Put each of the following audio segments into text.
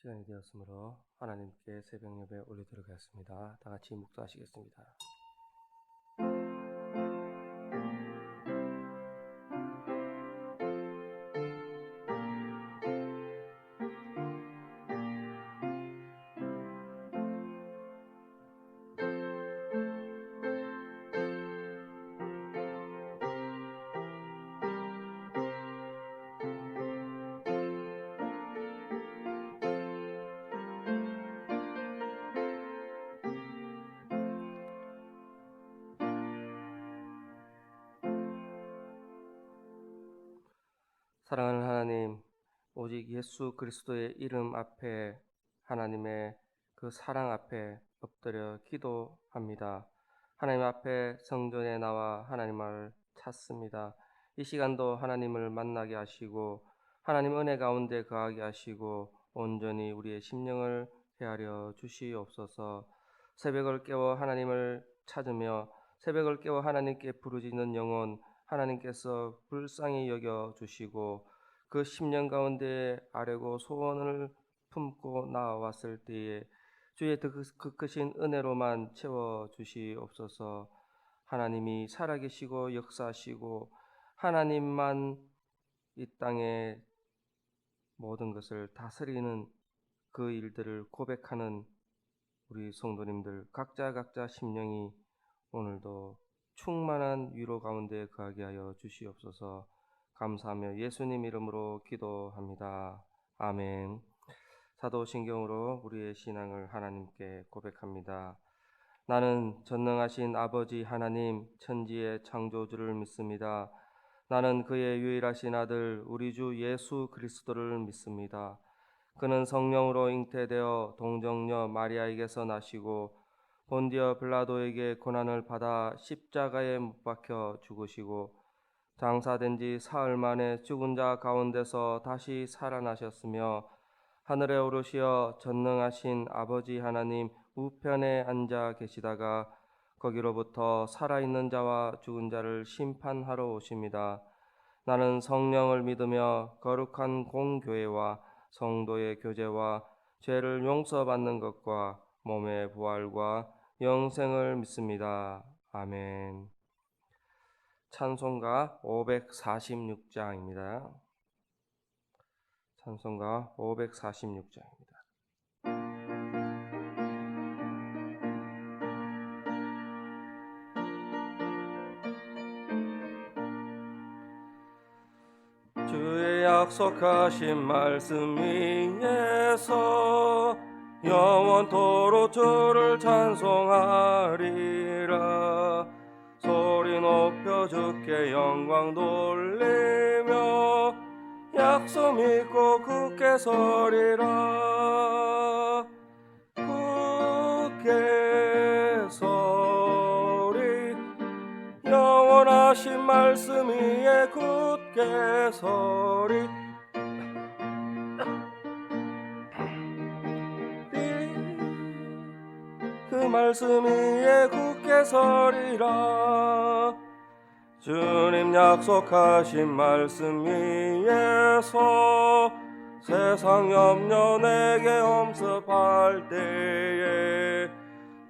시간이 되었으므로 하나님께 새벽 예배 올려드리겠습니다. 다 같이 묵도하시겠습니다. 사랑하는 하나님, 오직 예수 그리스도의 이름 앞에 하나님의 그 사랑 앞에 엎드려 기도합니다. 하나님 앞에 성전에 나와 하나님을 찾습니다. 이 시간도 하나님을 만나게 하시고 하나님 은혜 가운데 거하게 하시고 온전히 우리의 심령을 헤아려 주시옵소서. 새벽을 깨워 하나님을 찾으며 새벽을 깨워 하나님께 부르짖는 영혼 하나님께서 불쌍히 여겨 주시고 그 10년 가운데 아뢰고 소원을 품고 나왔을 때에 주의 그 크신 은혜로만 채워 주시옵소서. 하나님이 살아계시고 역사하시고 하나님만 이 땅의 모든 것을 다스리는 그 일들을 고백하는 우리 성도님들 각자 심령이 오늘도 충만한 위로 가운데 거하게 하여 주시옵소서. 감사하며 예수님 이름으로 기도합니다. 아멘. 사도신경으로 우리의 신앙을 하나님께 고백합니다. 나는 전능하신 아버지 하나님 천지의 창조주를 믿습니다. 나는 그의 유일하신 아들 우리 주 예수 그리스도를 믿습니다. 그는 성령으로 잉태되어 동정녀 마리아에게서 나시고 본디어 빌라도에게 고난을 받아 십자가에 못 박혀 죽으시고 장사된 지 사흘 만에 죽은 자 가운데서 다시 살아나셨으며 하늘에 오르시어 전능하신 아버지 하나님 우편에 앉아 계시다가 거기로부터 살아있는 자와 죽은 자를 심판하러 오십니다. 나는 성령을 믿으며 거룩한 공교회와 성도의 교제와 죄를 용서받는 것과 몸의 부활과 영생을 믿습니다. 아멘. 찬송가 546장입니다. 찬송가 546장입니다. 주의 약속하신 말씀 위에서 영원토록 주를 찬송하리라. 소리 높여 주께 영광 돌리며 약속 믿고 굳게 서리라. 굳게 서리 영원하신 말씀 위에 굳게 서리. 그 말씀 위에 굳게 서리라. 주님 약속하신 말씀 위에서 세상 염려 내게 엄습할 때에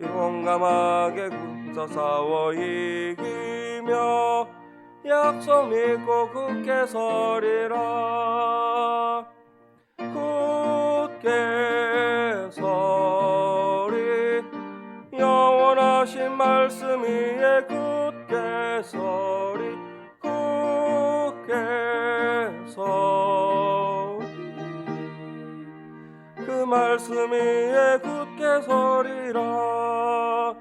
용감하게 굳서 싸워 이기며 약속 믿고 굳게 서리라. 굳게 서리 영원하신 말씀 위에 굳게 서리. 굳게 서리 그 말씀 위에 굳게 서리라.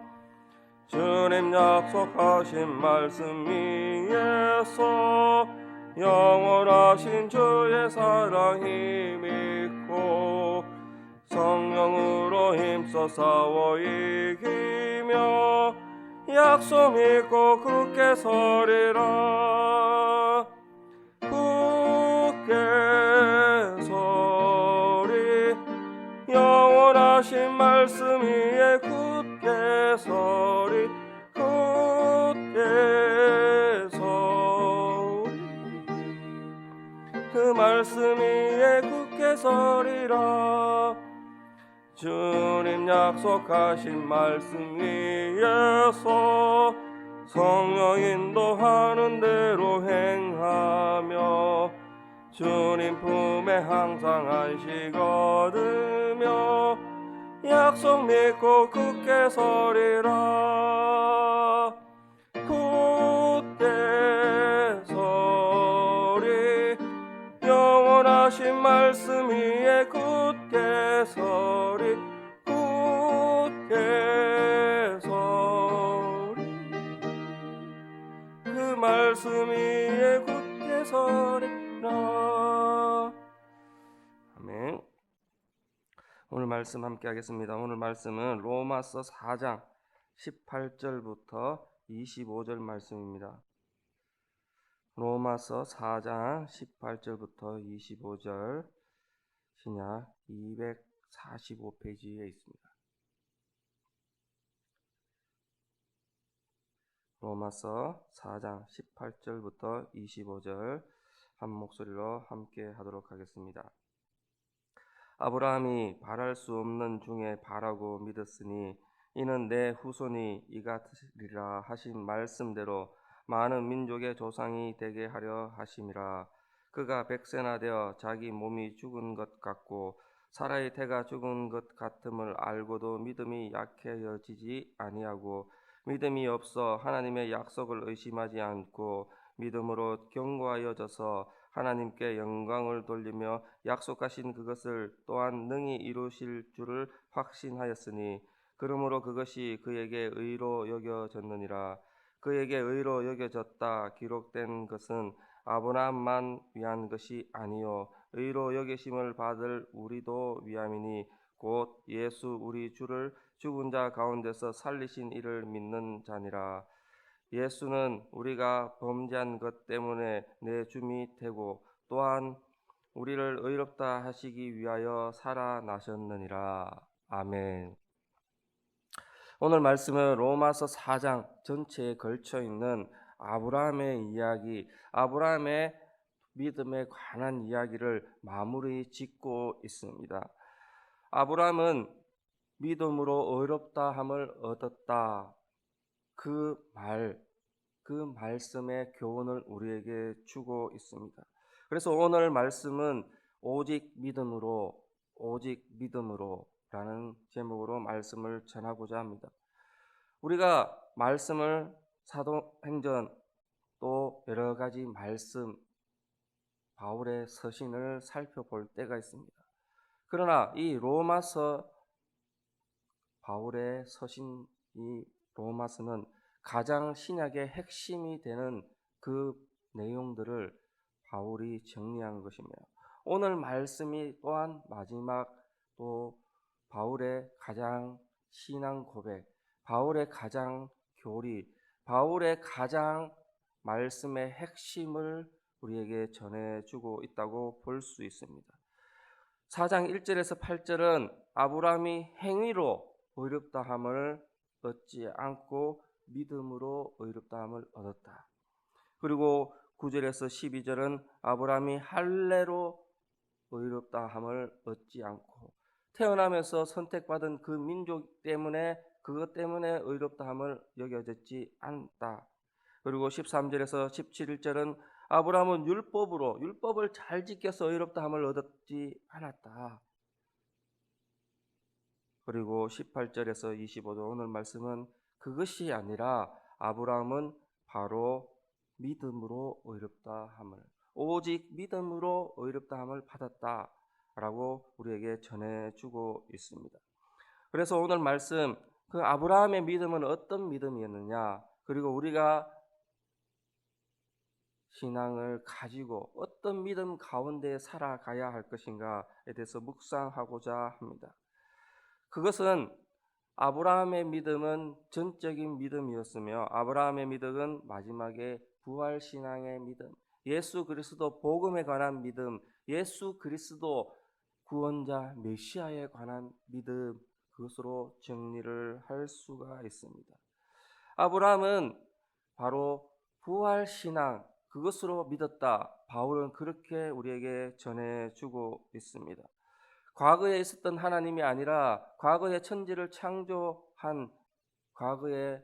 주님 약속하신 말씀 위에서 영원하신 주의 사랑 힘있고 성령으로 힘써 싸워 이기며 약속 믿고 굳게 서리라. 굳게 서리 영원하신 말씀 위에 굳게 서리. 굳게 서리 그 말씀 말씀 위에 굳게 서리라. 주님 약속하신 말씀 위에서 성령 인도하는 대로 행하며 주님 품에 항상 안식 얻으며 약속 믿고 굳게 서리라. 굳게 서리 영원하신 말씀 위에 굳게 서리 굳게 서리 그 말씀 위에 굳게 서리라. 아멘. 오늘 말씀 함께 하겠습니다. 오늘 말씀은 로마서 4장 18절부터 25절 말씀입니다. 로마서 4장 18절부터 25절 신약 245페이지에 있습니다. 로마서 4장 18절부터 25절 한 목소리로 함께 하도록 하겠습니다. 아브라함이 바랄 수 없는 중에 바라고 믿었으니 이는 내 후손이 이같으리라 하신 말씀대로 많은 민족의 조상이 되게 하려 하심이라. 그가 백세나 되어 자기 몸이 죽은 것 같고 사라의 태가 죽은 것 같음을 알고도 믿음이 약해지지 아니하고 믿음이 없어 하나님의 약속을 의심하지 않고 믿음으로 견고하여져서 하나님께 영광을 돌리며 약속하신 그것을 또한 능히 이루실 줄을 확신하였으니 그러므로 그것이 그에게 의로 여겨졌느니라. 그에게 의로 여겨졌다 기록된 것은 아브라함만 위한 것이 아니요 의로 여기심을 받을 우리도 위함이니 곧 예수 우리 주를 죽은 자 가운데서 살리신 이를 믿는 자니라. 예수는 우리가 범죄한 것 때문에 내줌이 되고 또한 우리를 의롭다 하시기 위하여 살아나셨느니라. 아멘. 오늘 말씀은 로마서 4장 전체에 걸쳐 있는 아브라함의 이야기, 아브라함의 믿음에 관한 이야기를 마무리 짓고 있습니다. 아브라함은 믿음으로 의롭다함을 얻었다. 그 말씀의 교훈을 우리에게 주고 있습니다. 그래서 오늘 말씀은 오직 믿음으로라는 제목으로 말씀을 전하고자 합니다. 우리가 말씀을 사도행전 또 여러 가지 말씀 바울의 서신을 살펴볼 때가 있습니다. 그러나 이 로마서 바울의 서신 이 로마서는 가장 신약의 핵심이 되는 그 내용들을 바울이 정리한 것이며 오늘 말씀이 또한 마지막 또 바울의 가장 신앙 고백, 바울의 가장 교리, 바울의 가장 말씀의 핵심을 우리에게 전해주고 있다고 볼 수 있습니다. 4장 1절에서 8절은 아브라함이 행위로 의롭다함을 얻지 않고 믿음으로 의롭다함을 얻었다. 그리고 9절에서 12절은 아브라함이 할례로 의롭다함을 얻지 않고 태어나면서 선택받은 그 민족 때문에 그것 때문에 의롭다함을 여겨졌지 않다. 그리고 13절에서 17절은 아브라함은 율법을 잘 지켜서 의롭다함을 얻었지 않았다. 그리고 18절에서 25절 오늘 말씀은 그것이 아니라 아브라함은 바로 믿음으로 의롭다함을 오직 믿음으로 의롭다함을 받았다라고 우리에게 전해주고 있습니다. 그래서 오늘 말씀 그 아브라함의 믿음은 어떤 믿음이었느냐, 그리고 우리가 신앙을 가지고 어떤 믿음 가운데 살아가야 할 것인가에 대해서 묵상하고자 합니다. 그것은 아브라함의 믿음은 전적인 믿음이었으며 아브라함의 믿음은 마지막에 부활신앙의 믿음, 예수 그리스도 복음에 관한 믿음, 예수 그리스도 구원자 메시아에 관한 믿음, 그것으로 정리를 할 수가 있습니다. 아브라함은 바로 부활신앙, 그것으로 믿었다. 바울은 그렇게 우리에게 전해주고 있습니다. 과거에 있었던 하나님이 아니라 과거에 천지를 창조한, 과거에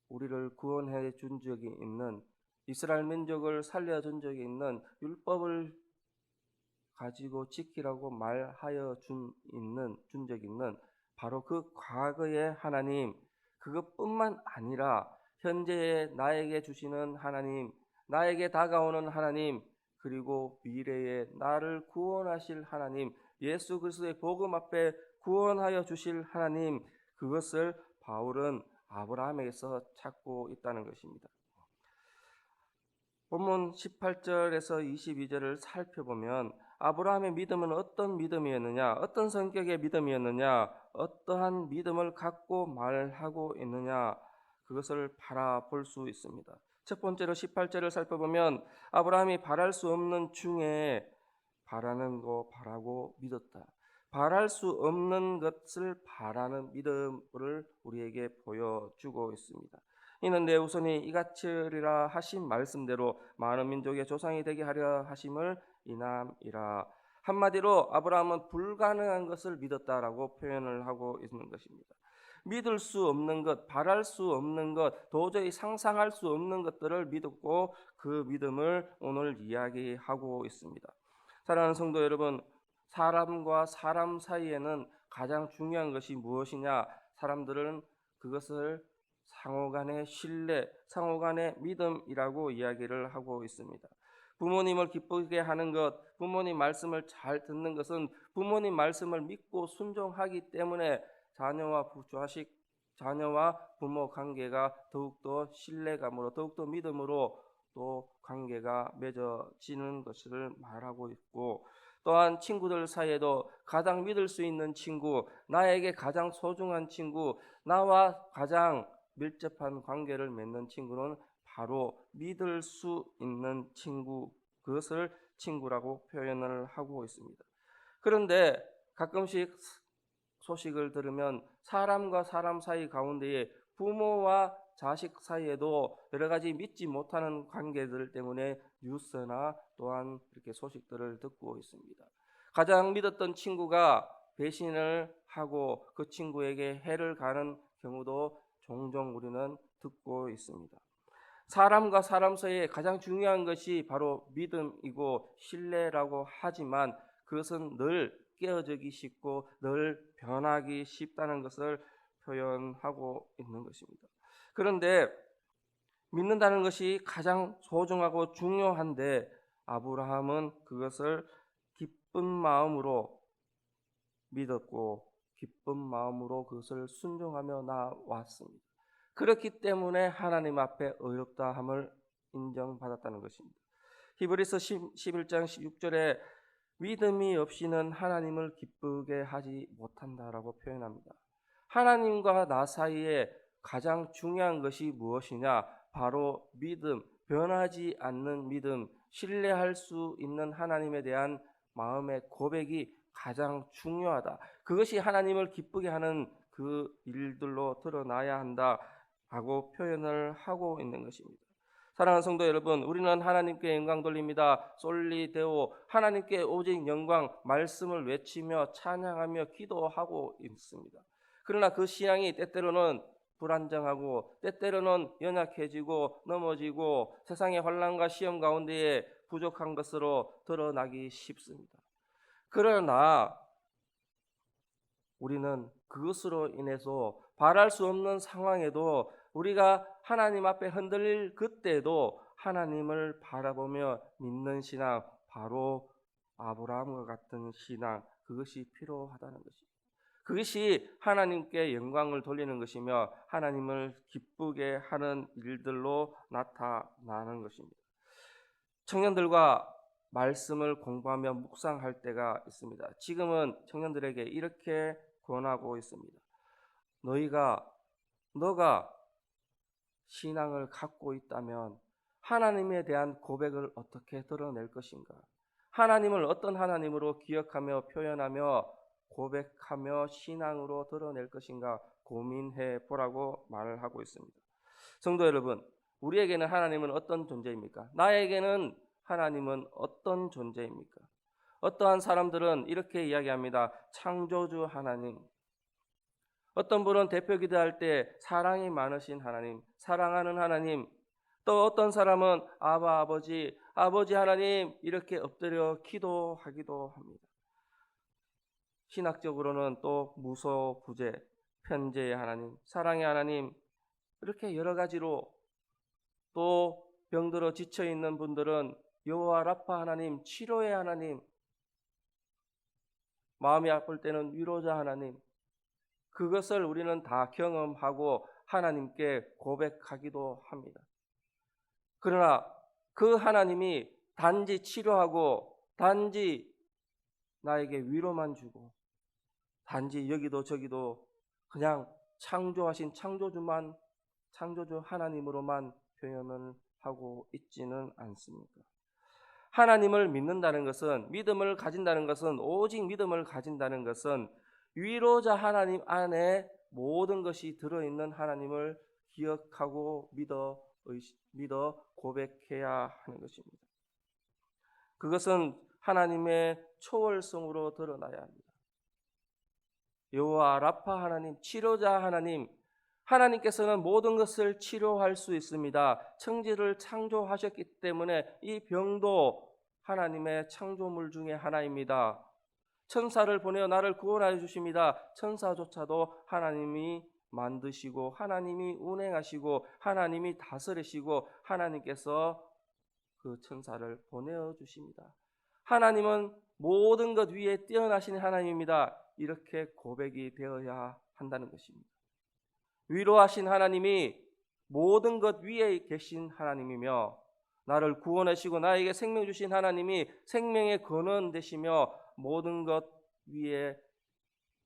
우리를 구원해 준 적이 있는, 이스라엘 민족을 살려준 적이 있는, 율법을 가지고 지키라고 말하여 준 적이 있는 바로 그 과거의 하나님, 그것뿐만 아니라 현재의 나에게 주시는 하나님, 나에게 다가오는 하나님, 그리고 미래에 나를 구원하실 하나님, 예수 그리스도의 복음 앞에 구원하여 주실 하나님, 그것을 바울은 아브라함에게서 찾고 있다는 것입니다. 본문 18절에서 22절을 살펴보면 아브라함의 믿음은 어떤 믿음이었느냐, 어떤 성격의 믿음이었느냐, 어떠한 믿음을 갖고 말하고 있느냐, 그것을 바라볼 수 있습니다. 첫 번째로 18절을 살펴보면 아브라함이 바랄 수 없는 중에 바라는 거 바라고 믿었다. 바랄 수 없는 것을 바라는 믿음을 우리에게 보여주고 있습니다. 이는 내 후손이 이같으리라 하신 말씀대로 많은 민족의 조상이 되게 하려 하심을 인함이라. 한마디로 아브라함은 불가능한 것을 믿었다라고 표현을 하고 있는 것입니다. 믿을 수 없는 것, 바랄 수 없는 것, 도저히 상상할 수 없는 것들을 믿었고 그 믿음을 오늘 이야기하고 있습니다. 사랑하는 성도 여러분, 사람과 사람 사이에는 가장 중요한 것이 무엇이냐? 사람들은 그것을 상호간의 신뢰, 상호간의 믿음이라고 이야기를 하고 있습니다. 부모님을 기쁘게 하는 것, 부모님 말씀을 잘 듣는 것은 부모님 말씀을 믿고 순종하기 때문에 자녀와 부모 관계가 더욱더 신뢰감으로, 더욱더 믿음으로 또 관계가 맺어지는 것을 말하고 있고, 또한 친구들 사이에도 가장 믿을 수 있는 친구, 나에게 가장 소중한 친구, 나와 가장 밀접한 관계를 맺는 친구는 바로 믿을 수 있는 친구, 그것을 친구라고 표현을 하고 있습니다. 그런데 가끔씩 소식을 들으면 사람과 사람 사이 가운데에 부모와 자식 사이에도 여러 가지 믿지 못하는 관계들 때문에 뉴스나 또한 이렇게 소식들을 듣고 있습니다. 가장 믿었던 친구가 배신을 하고 그 친구에게 해를 가는 경우도 종종 우리는 듣고 있습니다. 사람과 사람 사이에 가장 중요한 것이 바로 믿음이고 신뢰라고 하지만 그것은 늘 깨어지기 쉽고 늘 변하기 쉽다는 것을 표현하고 있는 것입니다. 그런데 믿는다는 것이 가장 소중하고 중요한데 아브라함은 그것을 기쁜 마음으로 믿었고 기쁜 마음으로 그것을 순종하며 나왔습니다. 그렇기 때문에 하나님 앞에 의롭다함을 인정받았다는 것입니다. 히브리서 11장 16절에 믿음이 없이는 하나님을 기쁘게 하지 못한다라고 표현합니다. 하나님과 나 사이에 가장 중요한 것이 무엇이냐? 바로 믿음, 변하지 않는 믿음, 신뢰할 수 있는 하나님에 대한 마음의 고백이 가장 중요하다. 그것이 하나님을 기쁘게 하는 그 일들로 드러나야 한다라고 표현을 하고 있는 것입니다. 사랑하는 성도 여러분, 우리는 하나님께 영광 돌립니다. 솔리 데오, 하나님께 오직 영광, 말씀을 외치며 찬양하며 기도하고 있습니다. 그러나 그 신앙이 때때로는 불안정하고 때때로는 연약해지고 넘어지고 세상의 환난과 시험 가운데에 부족한 것으로 드러나기 쉽습니다. 그러나 우리는 그것으로 인해서 바랄 수 없는 상황에도 우리가 하나님 앞에 흔들릴 그때도 하나님을 바라보며 믿는 신앙, 바로 아브라함과 같은 신앙, 그것이 필요하다는 것입니다. 그것이 하나님께 영광을 돌리는 것이며 하나님을 기쁘게 하는 일들로 나타나는 것입니다. 청년들과 말씀을 공부하며 묵상할 때가 있습니다. 지금은 청년들에게 이렇게 권하고 있습니다. 너가 신앙을 갖고 있다면 하나님에 대한 고백을 어떻게 드러낼 것인가? 하나님을 어떤 하나님으로 기억하며 표현하며 고백하며 신앙으로 드러낼 것인가 고민해 보라고 말을 하고 있습니다. 성도 여러분, 우리에게는 하나님은 어떤 존재입니까? 나에게는 하나님은 어떤 존재입니까? 어떠한 사람들은 이렇게 이야기합니다. 창조주 하나님. 어떤 분은 대표 기도할 때 사랑이 많으신 하나님, 사랑하는 하나님. 또 어떤 사람은 아버지, 아버지 하나님 이렇게 엎드려 기도하기도 합니다. 신학적으로는 또 무소, 부재, 편재의 하나님, 사랑의 하나님 이렇게 여러 가지로 또 병들어 지쳐 있는 분들은 여호와 라파 하나님, 치료의 하나님, 마음이 아플 때는 위로자 하나님, 그것을 우리는 다 경험하고 하나님께 고백하기도 합니다. 그러나 그 하나님이 단지 치료하고 단지 나에게 위로만 주고 단지 여기도 저기도 그냥 창조하신 창조주 하나님으로만 표현을 하고 있지는 않습니다. 하나님을 믿는다는 것은, 믿음을 가진다는 것은, 오직 믿음을 가진다는 것은 위로자 하나님 안에 모든 것이 들어있는 하나님을 기억하고 믿어 고백해야 하는 것입니다. 그것은 하나님의 초월성으로 드러나야 합니다. 여호와 라파 하나님, 치료자 하나님, 하나님께서는 모든 것을 치료할 수 있습니다. 천지를 창조하셨기 때문에 이 병도 하나님의 창조물 중에 하나입니다. 천사를 보내어 나를 구원하여 주십니다. 천사조차도 하나님이 만드시고 하나님이 운행하시고 하나님이 다스리시고 하나님께서 그 천사를 보내어 주십니다. 하나님은 모든 것 위에 뛰어나신 하나님입니다. 이렇게 고백이 되어야 한다는 것입니다. 위로하신 하나님이 모든 것 위에 계신 하나님이며 나를 구원하시고 나에게 생명 주신 하나님이 생명의 근원 되시며 모든 것 위에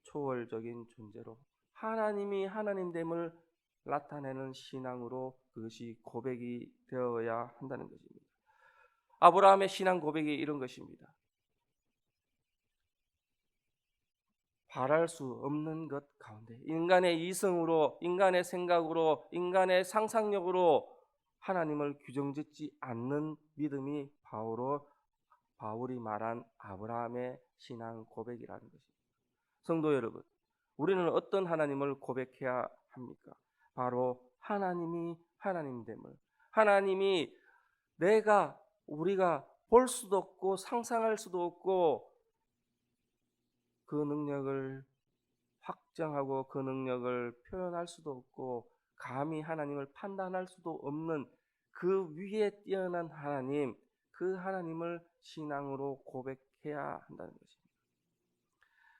초월적인 존재로 하나님이 하나님됨을 나타내는 신앙으로 그것이 고백이 되어야 한다는 것입니다. 아브라함의 신앙 고백이 이런 것입니다. 바랄 수 없는 것 가운데 인간의 이성으로, 인간의 생각으로, 인간의 상상력으로 하나님을 규정짓지 않는 믿음이 바울이 말한 아브라함의 신앙 고백이라는 것입니다. 성도 여러분, 우리는 어떤 하나님을 고백해야 합니까? 바로 하나님이 하나님됨을, 하나님이 우리가 볼 수도 없고 상상할 수도 없고 그 능력을 확정하고 그 능력을 표현할 수도 없고 감히 하나님을 판단할 수도 없는 그 위에 뛰어난 하나님, 그 하나님을 신앙으로 고백해야 한다는 것입니다.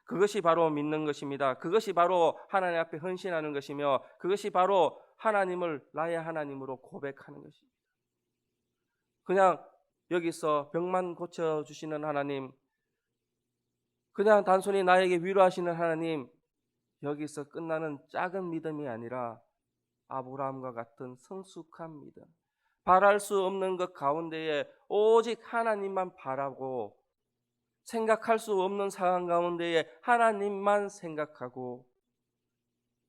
그것이 바로 믿는 것입니다. 그것이 바로 하나님 앞에 헌신하는 것이며 그것이 바로 하나님을 나의 하나님으로 고백하는 것입니다. 그냥 여기서 병만 고쳐주시는 하나님, 그냥 단순히 나에게 위로하시는 하나님, 여기서 끝나는 작은 믿음이 아니라 아브라함과 같은 성숙한 믿음, 바랄 수 없는 것 가운데에 오직 하나님만 바라고 생각할 수 없는 상황 가운데에 하나님만 생각하고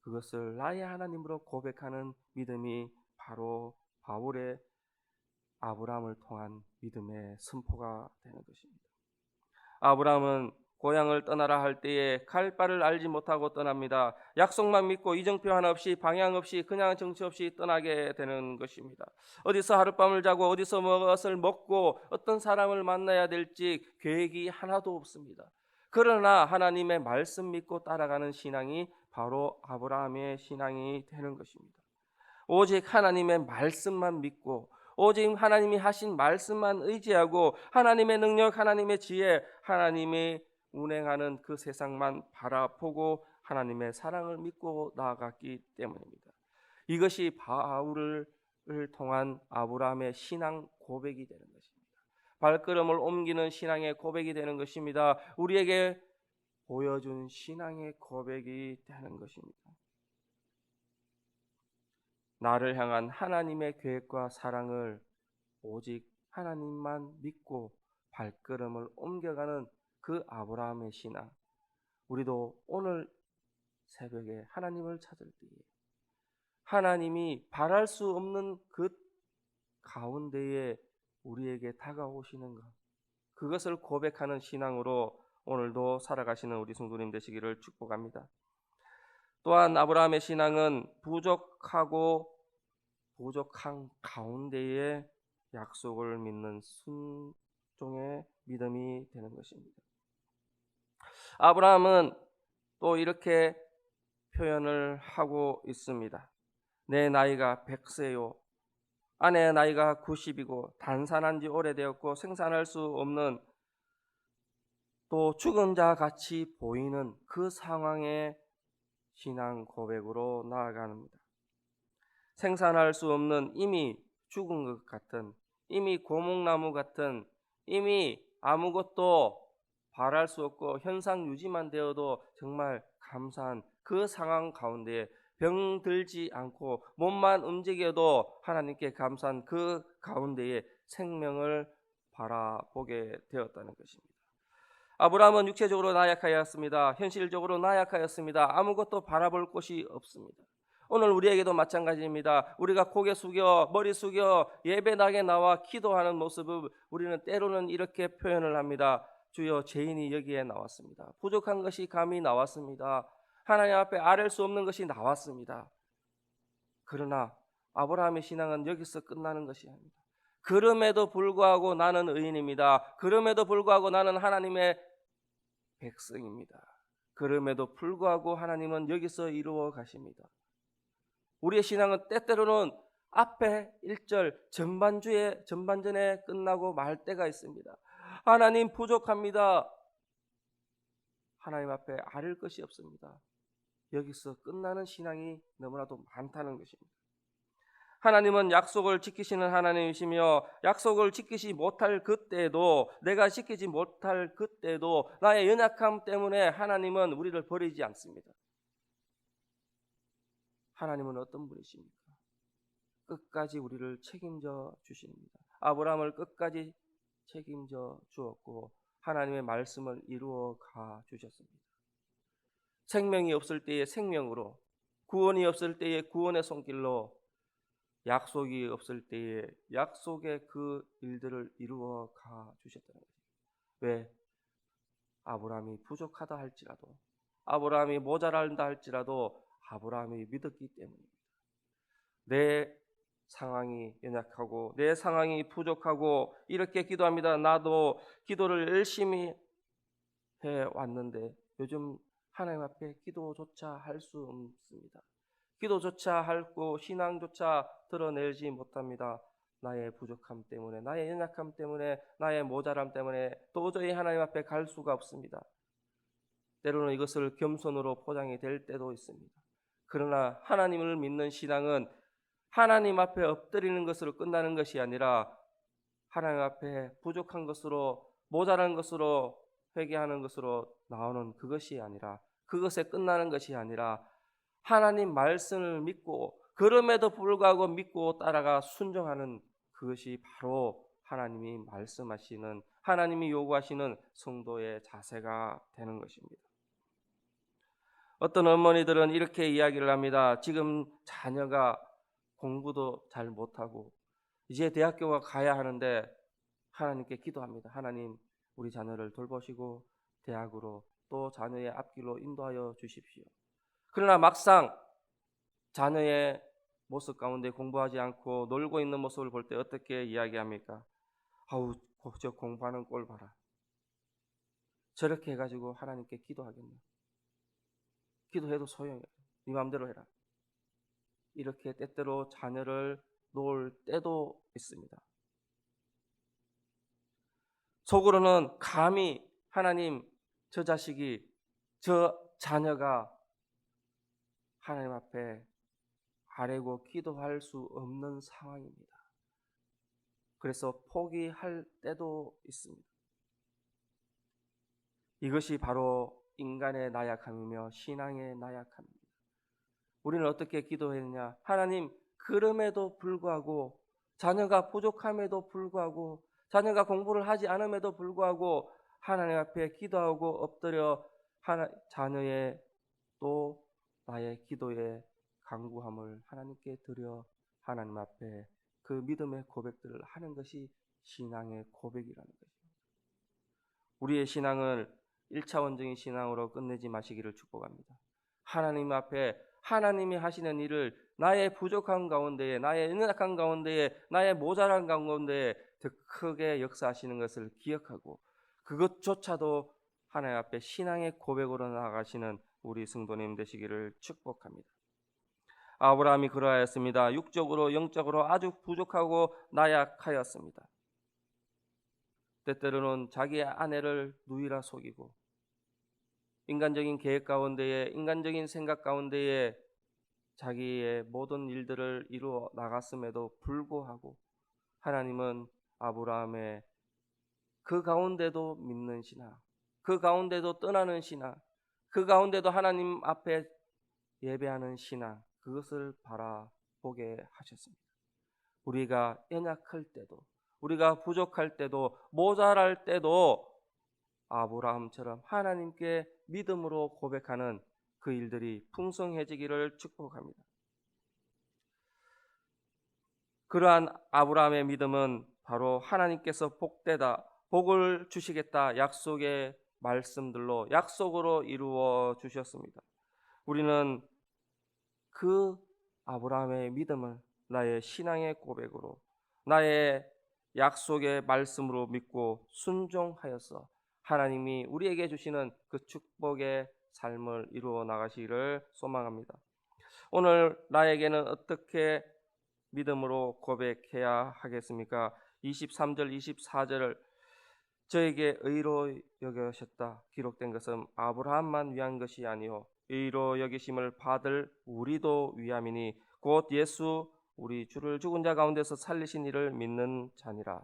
그것을 나의 하나님으로 고백하는 믿음이 바로 바울의 아브라함을 통한 믿음의 선포가 되는 것입니다. 아브라함은 고향을 떠나라 할 때에 갈 바를 알지 못하고 떠납니다. 약속만 믿고 이정표 하나 없이 방향 없이 그냥 정치 없이 떠나게 되는 것입니다. 어디서 하룻밤을 자고 어디서 무엇을 먹고 어떤 사람을 만나야 될지 계획이 하나도 없습니다. 그러나 하나님의 말씀 믿고 따라가는 신앙이 바로 아브라함의 신앙이 되는 것입니다. 오직 하나님의 말씀만 믿고 오직 하나님이 하신 말씀만 의지하고 하나님의 능력, 하나님의 지혜, 하나님의 운행하는 그 세상만 바라보고 하나님의 사랑을 믿고 나아갔기 때문입니다. 이것이 바울을 통한 아브라함의 신앙 고백이 되는 것입니다. 발걸음을 옮기는 신앙의 고백이 되는 것입니다. 우리에게 보여준 신앙의 고백이 되는 것입니다. 나를 향한 하나님의 계획과 사랑을 오직 하나님만 믿고 발걸음을 옮겨가는 그 아브라함의 신앙, 우리도 오늘 새벽에 하나님을 찾을 때에 하나님이 바랄 수 없는 그 가운데에 우리에게 다가오시는가? 그것을 고백하는 신앙으로 오늘도 살아가시는 우리 성도님 되시기를 축복합니다. 또한 아브라함의 신앙은 부족한 가운데에 약속을 믿는 순종의 믿음이 되는 것입니다. 아브라함은 또 이렇게 표현을 하고 있습니다. 내 나이가 100세요. 아내의 나이가 90이고 단산한 지 오래되었고 생산할 수 없는 또 죽은 자 같이 보이는 그 상황의 신앙 고백으로 나아갑니다. 생산할 수 없는 이미 죽은 것 같은, 이미 고목나무 같은, 이미 아무것도 바랄 수 없고 현상 유지만 되어도 정말 감사한 그 상황 가운데 병들지 않고 몸만 움직여도 하나님께 감사한 그 가운데에 생명을 바라보게 되었다는 것입니다. 아브라함은 육체적으로 나약하였습니다. 현실적으로 나약하였습니다. 아무것도 바라볼 곳이 없습니다. 오늘 우리에게도 마찬가지입니다. 우리가 고개 숙여 머리 숙여 예배당에 나와 기도하는 모습을 우리는 때로는 이렇게 표현을 합니다. 주여, 죄인이 여기에 나왔습니다. 부족한 것이 감히 나왔습니다. 하나님 앞에 아랠 수 없는 것이 나왔습니다. 그러나 아브라함의 신앙은 여기서 끝나는 것이 아닙니다. 그럼에도 불구하고 나는 의인입니다. 그럼에도 불구하고 나는 하나님의 백성입니다. 그럼에도 불구하고 하나님은 여기서 이루어 가십니다. 우리의 신앙은 때때로는 앞에 1절 전반전에 끝나고 말 때가 있습니다. 하나님 부족합니다. 하나님 앞에 아릴 것이 없습니다. 여기서 끝나는 신앙이 너무나도 많다는 것입니다. 하나님은 약속을 지키시는 하나님이시며 약속을 지키지 못할 그때도, 내가 지키지 못할 그때도 나의 연약함 때문에 하나님은 우리를 버리지 않습니다. 하나님은 어떤 분이십니까? 끝까지 우리를 책임져 주십니다. 아브라함을 끝까지 책임져 주었고 하나님의 말씀을 이루어 가 주셨습니다. 생명이 없을 때의 생명으로, 구원이 없을 때의 구원의 손길로, 약속이 없을 때에 약속의 그 일들을 이루어 가 주셨다는 거죠. 왜? 아브라함이 부족하다 할지라도, 아브라함이 모자란다 할지라도 아브라함이 믿었기 때문입니다. 내 상황이 연약하고 내 상황이 부족하고 이렇게 기도합니다. 나도 기도를 열심히 해왔는데 요즘 하나님 앞에 기도조차 할 수 없습니다. 기도조차 하고 신앙조차 드러내지 못합니다. 나의 부족함 때문에, 나의 연약함 때문에, 나의 모자람 때문에 도저히 하나님 앞에 갈 수가 없습니다. 때로는 이것을 겸손으로 포장이 될 때도 있습니다. 그러나 하나님을 믿는 신앙은 하나님 앞에 엎드리는 것으로 끝나는 것이 아니라 하나님 앞에 부족한 것으로, 모자란 것으로 회개하는 것으로 나오는 그것이 아니라, 그것에 끝나는 것이 아니라 하나님 말씀을 믿고 그럼에도 불구하고 믿고 따라가 순종하는 그것이 바로 하나님이 말씀하시는, 하나님이 요구하시는 성도의 자세가 되는 것입니다. 어떤 어머니들은 이렇게 이야기를 합니다. 지금 자녀가 공부도 잘 못하고 이제 대학교가 가야 하는데 하나님께 기도합니다. 하나님, 우리 자녀를 돌보시고 대학으로 또 자녀의 앞길로 인도하여 주십시오. 그러나 막상 자녀의 모습 가운데 공부하지 않고 놀고 있는 모습을 볼 때 어떻게 이야기합니까? 아우, 저 공부하는 꼴 봐라. 저렇게 해가지고 하나님께 기도하겠네. 기도해도 소용이 없어. 네 마음대로 해라. 이렇게 때때로 자녀를 놓을 때도 있습니다. 속으로는 감히 하나님, 저 자식이, 저 자녀가 하나님 앞에 아뢰고 기도할 수 없는 상황입니다. 그래서 포기할 때도 있습니다. 이것이 바로 인간의 나약함이며 신앙의 나약함입니다. 우리는 어떻게 기도했느냐? 하나님, 그럼에도 불구하고, 자녀가 부족함에도 불구하고, 자녀가 공부를 하지 않음에도 불구하고 하나님 앞에 기도하고 엎드려 자녀의 또 나의 기도의 간구함을 하나님께 드려 하나님 앞에 그 믿음의 고백들을 하는 것이 신앙의 고백이라는 것입니다. 우리의 신앙을 1차원적인 신앙으로 끝내지 마시기를 축복합니다. 하나님 앞에 하나님이 하시는 일을 나의 부족한 가운데에, 나의 연약한 가운데에, 나의 모자란 가운데에 더 크게 역사하시는 것을 기억하고 그것조차도 하나님 앞에 신앙의 고백으로 나아가시는 우리 성도님 되시기를 축복합니다. 아브라함이 그러하였습니다. 육적으로 영적으로 아주 부족하고 나약하였습니다. 때때로는 자기의 아내를 누이라 속이고 인간적인 계획 가운데에, 인간적인 생각 가운데에 자기의 모든 일들을 이루어 나갔음에도 불구하고 하나님은 아브라함의 그 가운데도 믿는 신앙, 그 가운데도 떠나는 신앙, 그 가운데도 하나님 앞에 예배하는 신앙, 그것을 바라보게 하셨습니다. 우리가 연약할 때도, 우리가 부족할 때도, 모자랄 때도 아브라함처럼 하나님께 믿음으로 고백하는 그 일들이 풍성해지기를 축복합니다. 그러한 아브라함의 믿음은 바로 하나님께서 복되다, 복을 주시겠다 약속의 말씀들로, 약속으로 이루어 주셨습니다. 우리는 그 아브라함의 믿음을 나의 신앙의 고백으로, 나의 약속의 말씀으로 믿고 순종하여서 하나님이 우리에게 주시는 그 축복의 삶을 이루어 나가시기를 소망합니다. 오늘 나에게는 어떻게 믿음으로 고백해야 하겠습니까? 23절 24절을 저에게 의로 여기셨다 기록된 것은 아브라함만 위한 것이 아니요 의로 여기심을 받을 우리도 위함이니 곧 예수 우리 주를 죽은 자 가운데서 살리신 이를 믿는 자니라.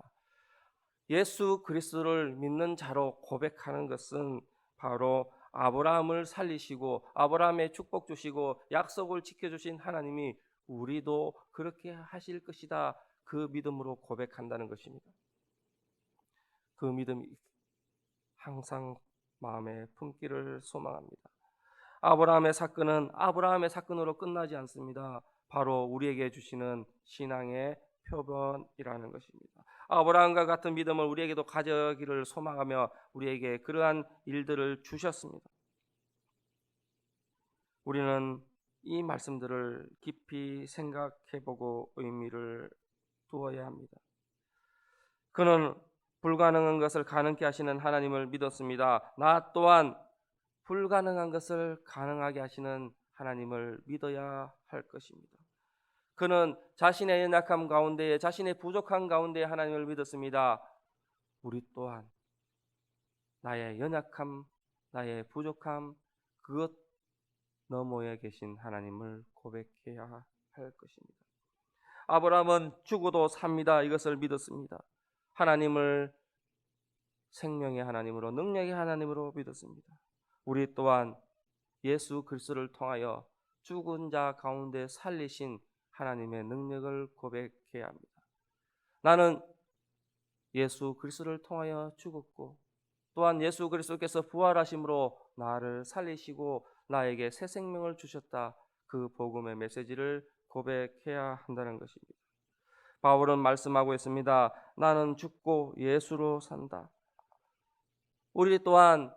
예수 그리스도를 믿는 자로 고백하는 것은 바로 아브라함을 살리시고 아브라함의 축복 주시고 약속을 지켜주신 하나님이 우리도 그렇게 하실 것이다, 그 믿음으로 고백한다는 것입니다. 그 믿음이 항상 마음에 품기를 소망합니다. 아브라함의 사건은 아브라함의 사건으로 끝나지 않습니다. 바로 우리에게 주시는 신앙의 표본이라는 것입니다. 아브라함과 같은 믿음을 우리에게도 가져기를 소망하며 우리에게 그러한 일들을 주셨습니다. 우리는 이 말씀들을 깊이 생각해보고 의미를 두어야 합니다. 그는 불가능한 것을 가능케 하시는 하나님을 믿었습니다. 나 또한 불가능한 것을 가능하게 하시는 하나님을 믿어야 할 것입니다. 그는 자신의 연약함 가운데에, 자신의 부족한 가운데에 하나님을 믿었습니다. 우리 또한 나의 연약함, 나의 부족함, 그것 너머에 계신 하나님을 고백해야 할 것입니다. 아브라함은 죽어도 삽니다, 이것을 믿었습니다. 하나님을 생명의 하나님으로, 능력의 하나님으로 믿었습니다. 우리 또한 예수 그리스도를 통하여 죽은 자 가운데 살리신 하나님의 능력을 고백해야 합니다. 나는 예수 그리스도를 통하여 죽었고 또한 예수 그리스도께서 부활하심으로 나를 살리시고 나에게 새 생명을 주셨다, 그 복음의 메시지를 고백해야 한다는 것입니다. 바울은 말씀하고 있습니다. 나는 죽고 예수로 산다. 우리 또한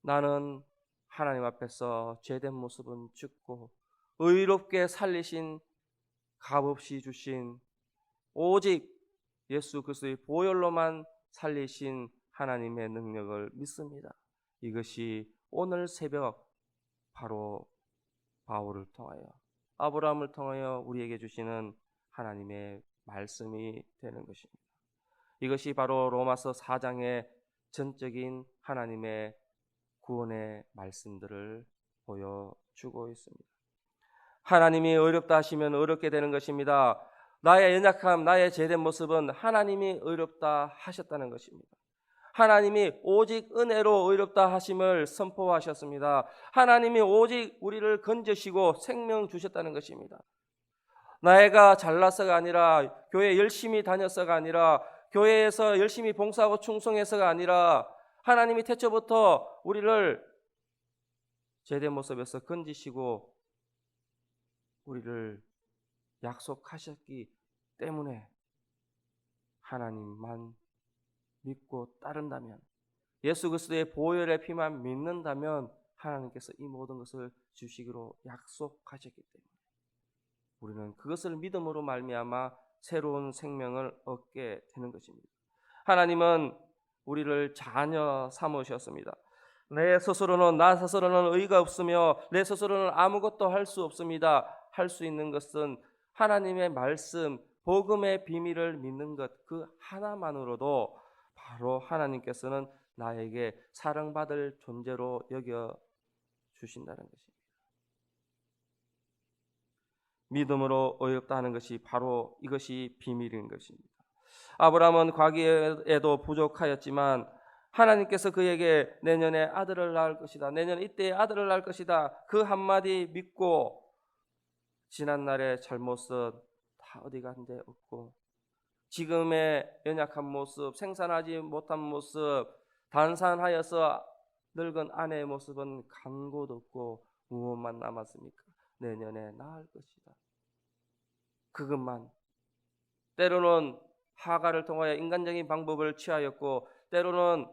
나는 하나님 앞에서 죄된 모습은 죽고 의롭게 살리신, 값없이 주신 오직 예수 그리스도의 보혈로만 살리신 하나님의 능력을 믿습니다. 이것이 오늘 새벽 바로 바울을 통하여, 아브라함을 통하여 우리에게 주시는 하나님의 말씀이 되는 것입니다. 이것이 바로 로마서 4장의 전적인 하나님의 구원의 말씀들을 보여주고 있습니다. 하나님이 어렵다 하시면 어렵게 되는 것입니다. 나의 연약함, 나의 죄된 모습은 하나님이 어렵다 하셨다는 것입니다. 하나님이 오직 은혜로 의롭다 하심을 선포하셨습니다. 하나님이 오직 우리를 건져시고 생명 주셨다는 것입니다. 나이가 잘나서가 아니라, 교회 열심히 다녀서가 아니라, 교회에서 열심히 봉사하고 충성해서가 아니라 하나님이 태초부터 우리를 죄된 모습에서 건지시고 우리를 약속하셨기 때문에 하나님만 믿고 따른다면, 예수 그리스도의 보혈의 피만 믿는다면 하나님께서 이 모든 것을 주시기로 약속하셨기 때문에 우리는 그것을 믿음으로 말미암아 새로운 생명을 얻게 되는 것입니다. 하나님은 우리를 자녀 삼으셨습니다. 나 스스로는 의가 없으며 내 스스로는 아무것도 할 수 없습니다. 할 수 있는 것은 하나님의 말씀, 복음의 비밀을 믿는 것, 그 하나만으로도 바로 하나님께서는 나에게 사랑받을 존재로 여겨 주신다는 것입니다. 믿음으로 의롭다 하는 것이 바로 이것이 비밀인 것입니다. 아브라함은 과거에도 부족하였지만 하나님께서 그에게 내년에 아들을 낳을 것이다, 내년 이때에 아들을 낳을 것이다, 그 한마디 믿고 지난날의 잘못은 다 어디 간데 없고 지금의 연약한 모습, 생산하지 못한 모습, 단산하여서 늙은 아내의 모습은 간 곳 없고 무엇만 남았습니까? 내년에 낳을 것이다. 그것만. 때로는 하가를 통하여 인간적인 방법을 취하였고 때로는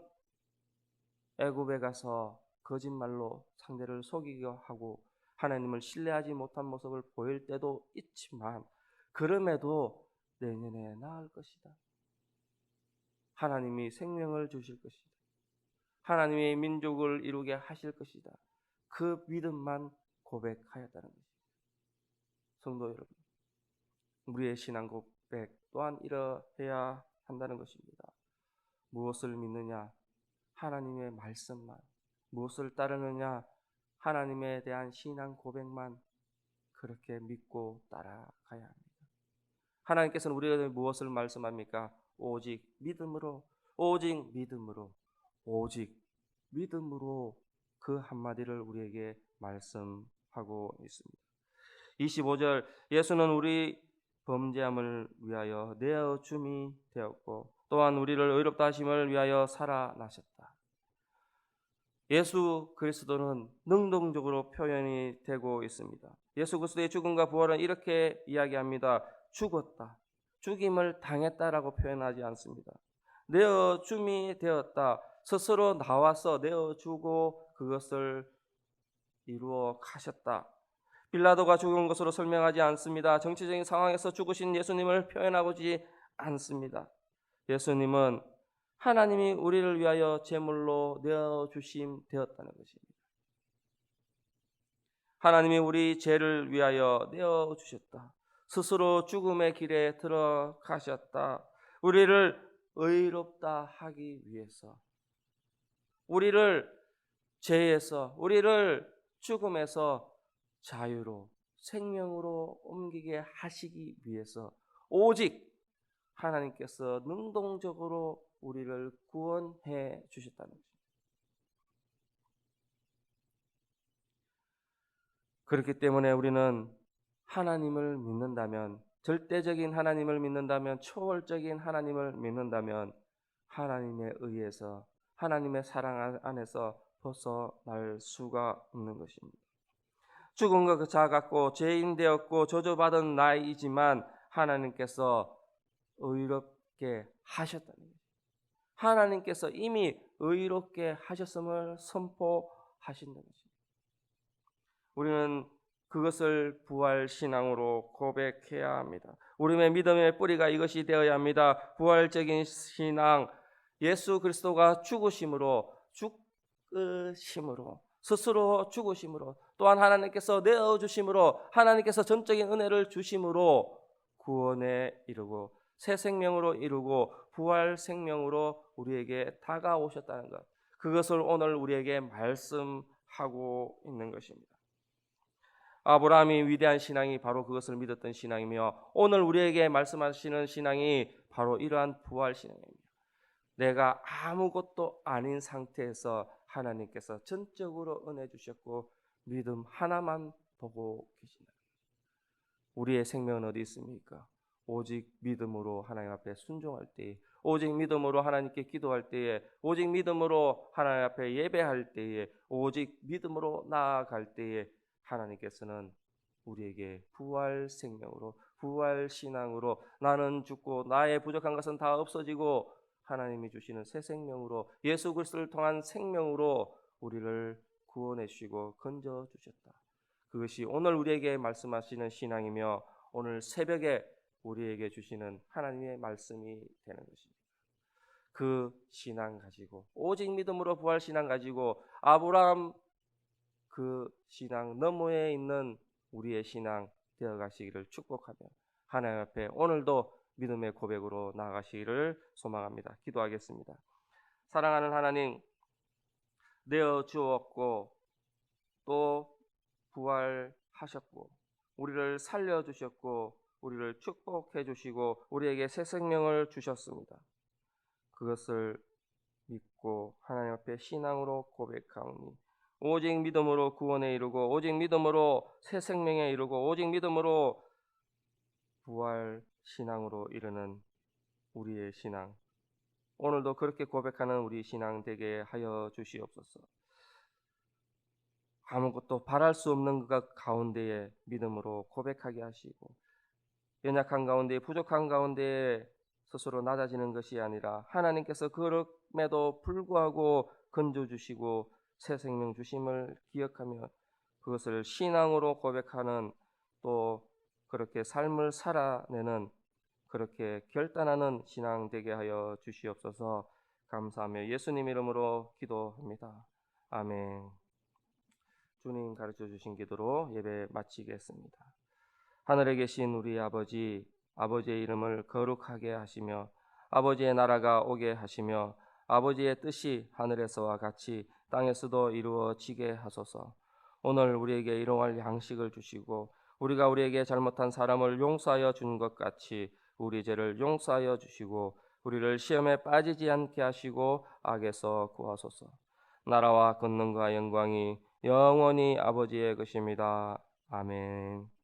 애굽에 가서 거짓말로 상대를 속이려 하고 하나님을 신뢰하지 못한 모습을 보일 때도 있지만 그럼에도 내년에 낳을 것이다. 하나님이 생명을 주실 것이다. 하나님의 민족을 이루게 하실 것이다. 그 믿음만 고백하였다는 것입니다. 성도 여러분, 우리의 신앙 고백 또한 이러해야 한다는 것입니다. 무엇을 믿느냐? 하나님의 말씀만. 무엇을 따르느냐? 하나님에 대한 신앙 고백만 그렇게 믿고 따라가야 합니다. 하나님께서는 우리에게 무엇을 말씀합니까? 오직 믿음으로, 오직 믿음으로, 오직 믿음으로 그 한마디를 우리에게 말씀하고 있습니다. 25절, 예수는 우리 범죄함을 위하여 내어 줌이 되었고 또한 우리를 의롭다 하심을 위하여 살아나셨다. 예수 그리스도는 능동적으로 표현이 되고 있습니다. 예수 그리스도의 죽음과 부활은 이렇게 이야기합니다. 죽었다, 죽임을 당했다라고 표현하지 않습니다. 내어 줌이 되었다, 스스로 나와서 내어 주고 그것을 이루어 가셨다. 빌라도가 죽은 것으로 설명하지 않습니다. 정치적인 상황에서 죽으신 예수님을 표현하고지 않습니다. 예수님은 하나님이 우리를 위하여 제물로 내어주심 되었다는 것입니다. 하나님이 우리 죄를 위하여 내어주셨다. 스스로 죽음의 길에 들어가셨다. 우리를 의롭다 하기 위해서, 우리를 죄에서, 우리를 죽음에서 자유로 생명으로 옮기게 하시기 위해서 오직 하나님께서 능동적으로 우리를 구원해 주셨다는 것입니다. 그렇기 때문에 우리는 하나님을 믿는다면, 절대적인 하나님을 믿는다면, 초월적인 하나님을 믿는다면 하나님에 의해서, 하나님의 사랑 안에서 벗어날 수가 없는 것입니다. 죽은 것 자같고 죄인 되었고 저주받은 나이지만 하나님께서 의롭게 하셨다는 거예요. 하나님께서 이미 의롭게 하셨음을 선포하신다는 것입니다. 우리는 그것을 부활신앙으로 고백해야 합니다. 우리의 믿음의 뿌리가 이것이 되어야 합니다. 부활적인 신앙, 예수 그리스도가 죽으심으로, 스스로 죽으심으로, 또한 하나님께서 내어주심으로, 하나님께서 전적인 은혜를 주심으로 구원에 이르고 새 생명으로 이루고 부활 생명으로 우리에게 다가오셨다는 것, 그것을 오늘 우리에게 말씀하고 있는 것입니다. 아브라함이 위대한 신앙이 바로 그것을 믿었던 신앙이며 오늘 우리에게 말씀하시는 신앙이 바로 이러한 부활 신앙입니다. 내가 아무것도 아닌 상태에서 하나님께서 전적으로 은혜 주셨고 믿음 하나만 보고 계신다. 우리의 생명은 어디 있습니까? 오직 믿음으로 하나님 앞에 순종할 때에, 오직 믿음으로 하나님께 기도할 때에, 오직 믿음으로 하나님 앞에 예배할 때에, 오직 믿음으로 나아갈 때에 하나님께서는 우리에게 부활 생명으로, 부활 신앙으로 나는 죽고 나의 부족한 것은 다 없어지고 하나님이 주시는 새 생명으로 예수 그리스도를 통한 생명으로 우리를 구원해 주시고 건져 주셨다. 그것이 오늘 우리에게 말씀하시는 신앙이며 오늘 새벽에 우리에게 주시는 하나님의 말씀이 되는 것입니다. 그 신앙 가지고 오직 믿음으로 부활 신앙 가지고 아브라함 그 신앙 너머에 있는 우리의 신앙 되어 가시기를 축복하며 하나님 앞에 오늘도 믿음의 고백으로 나아가시기를 소망합니다. 기도하겠습니다. 사랑하는 하나님, 내어 주었고 또 부활하셨고 우리를 살려주셨고 우리를 축복해 주시고 우리에게 새 생명을 주셨습니다. 그것을 믿고 하나님 앞에 신앙으로 고백하오니 오직 믿음으로 구원에 이르고 오직 믿음으로 새 생명에 이르고 오직 믿음으로 부활 신앙으로 이르는 우리의 신앙, 오늘도 그렇게 고백하는 우리 신앙 되게 하여 주시옵소서. 아무것도 바랄 수 없는 것 가운데에 믿음으로 고백하게 하시고 연약한 가운데 부족한 가운데 스스로 낮아지는 것이 아니라 하나님께서 그럼에도 불구하고 건져주시고 새 생명 주심을 기억하며 그것을 신앙으로 고백하는 또 그렇게 삶을 살아내는 그렇게 결단하는 신앙 되게 하여 주시옵소서. 감사하며 예수님 이름으로 기도합니다. 아멘. 주님 가르쳐 주신 기도로 예배 마치겠습니다. 하늘에 계신 우리 아버지, 아버지의 이름을 거룩하게 하시며 아버지의 나라가 오게 하시며 아버지의 뜻이 하늘에서와 같이 땅에서도 이루어지게 하소서. 오늘 우리에게 일용할 양식을 주시고 우리가 우리에게 잘못한 사람을 용서하여 준 것 같이 우리 죄를 용서하여 주시고 우리를 시험에 빠지지 않게 하시고 악에서 구하소서. 나라와 권능과 영광이 영원히 아버지의 것입니다. 아멘.